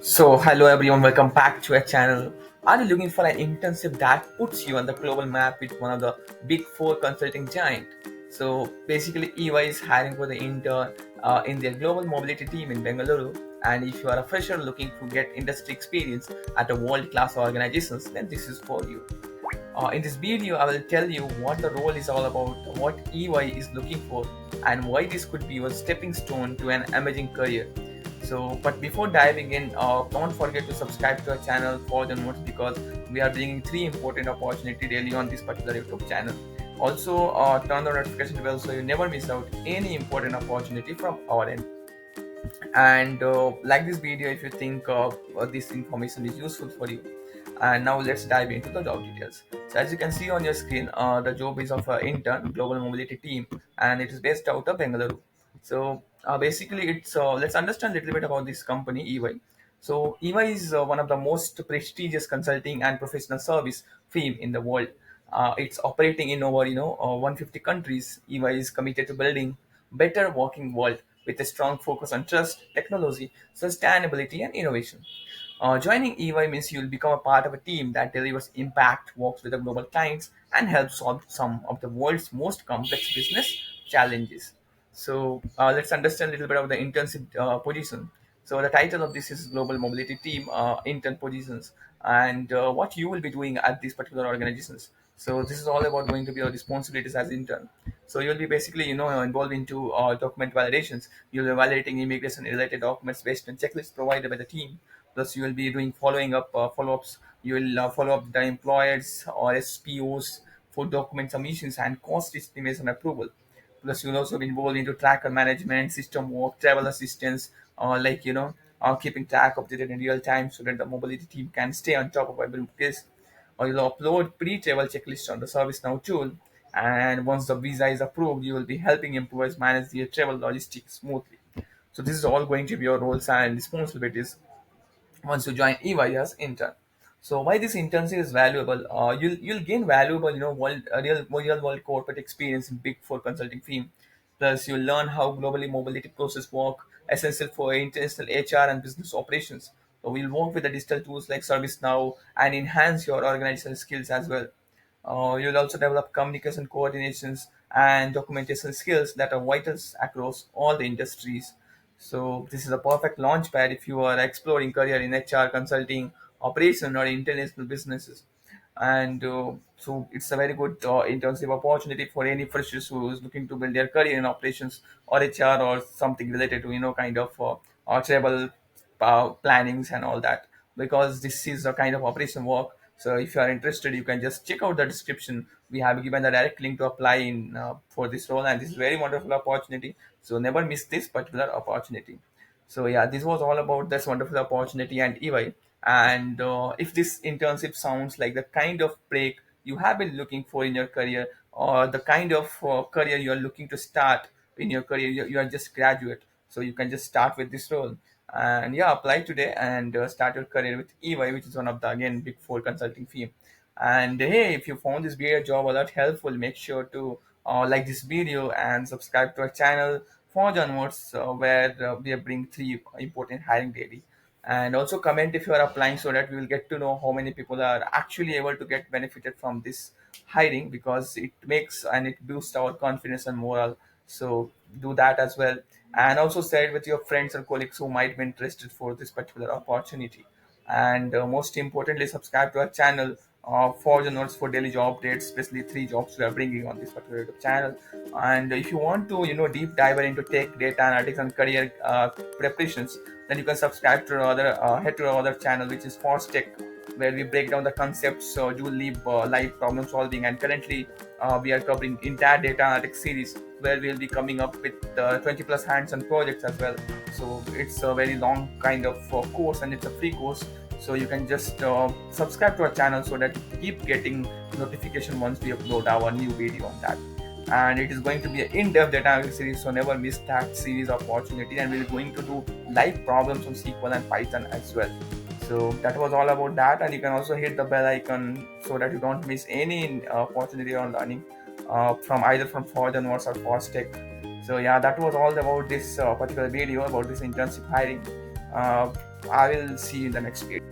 So, hello everyone, welcome back to our channel. Are you looking for an internship that puts you on the global map with one of the big four consulting giant? So, basically, EY is hiring for the intern in their global mobility team in Bengaluru. And if you are a fresher looking to get industry experience at a world-class organizations, then this is for you. In this video, I will tell you what the role is all about, what EY is looking for, and why this could be your stepping stone to an amazing career. But before diving in, don't forget to subscribe to our channel for the notes because we are bringing three important opportunity daily on this particular YouTube channel. Also, turn the notification bell so you never miss out any important opportunity from our end. And like this video if you think this information is useful for you. And now let's dive into the job details. So as you can see on your screen, the job is of intern global mobility team, and it is based out of Bengaluru. Basically it's let's understand a little bit about this company EY. So EY is one of the most prestigious consulting and professional service firm in the world. It's operating in over 150 countries. EY is committed to building better working world with a strong focus on trust, technology, sustainability, and innovation. Joining EY means you'll become a part of a team that delivers impact, works with the global clients, and helps solve some of the world's most complex business challenges. Let's understand a little bit about the internship position. So the title of this is Global Mobility Team Intern Positions, and what you will be doing at these particular organizations. So this is all about going to be your responsibilities as intern. So you'll be basically involved into document validations. You'll be validating immigration related documents based on checklists provided by the team. Plus you will be doing follow-ups. You will follow up the employers or SPOs for document submissions and cost estimation approval. Plus you'll also be involved into tracker management, system work, travel assistance, keeping track of the data in real time so that the mobility team can stay on top of every case. Or you'll upload pre-travel checklist on the ServiceNow tool, and once the visa is approved, you will be helping employees manage their travel logistics smoothly. So this is all going to be your roles and responsibilities once you join EY as intern. So why this internship is valuable? You'll gain valuable real world corporate experience in Big Four consulting firm. Plus you'll learn how globally mobility process work, essential for international HR and business operations. So we'll work with the digital tools like ServiceNow and enhance your organizational skills as well. You'll also develop communication coordinations and documentation skills that are vital across all the industries. So this is a perfect launch pad if you are exploring career in HR, consulting, operation, or international businesses. And so it's a very good internship opportunity for any freshers who is looking to build their career in operations or HR or something related to kind of travel plannings and all that, because this is a kind of operation work. So if you are interested, you can just check out the description. We have given the direct link to apply in for this role, and this is very wonderful opportunity. So never miss this particular opportunity. So yeah, this was all about this wonderful opportunity and EY. And if this internship sounds like the kind of break you have been looking for in your career, or the kind of career you are looking to start in your career, you are just graduate, so you can just start with this role. And yeah, apply today and start your career with EY, which is one of the again big four consulting firm. And hey, if you found this video job a lot helpful, make sure to like this video and subscribe to our channel for the onwards where we bring three important hiring daily. And also comment if you are applying so that we will get to know how many people are actually able to get benefited from this hiring, because it makes and it boosts our confidence and morale. So do that as well, and also share it with your friends and colleagues who might be interested for this particular opportunity. And most importantly, subscribe to our channel for the notes for daily job updates, especially three jobs we are bringing on this particular YouTube channel. And if you want to deep dive into tech, data analytics, and career preparations, then you can subscribe to our other head to our other channel, which is Fast Tech, where we break down the concepts, do live problem solving. And currently we are covering entire data analytics series, where we'll be coming up with 20 plus hands-on projects as well. So it's a very long kind of course, and it's a free course. So you can just subscribe to our channel so that you keep getting notification once we upload our new video on that. And it is going to be an in-depth data analysis series, so never miss that series opportunity. And we're going to do live problems on SQL and Python as well. So that was all about that, and you can also hit the bell icon so that you don't miss any opportunity on learning from either from Forge Notes or Fast Tech. So yeah, that was all about this particular video about this internship hiring. Uh, I will see you in the next video.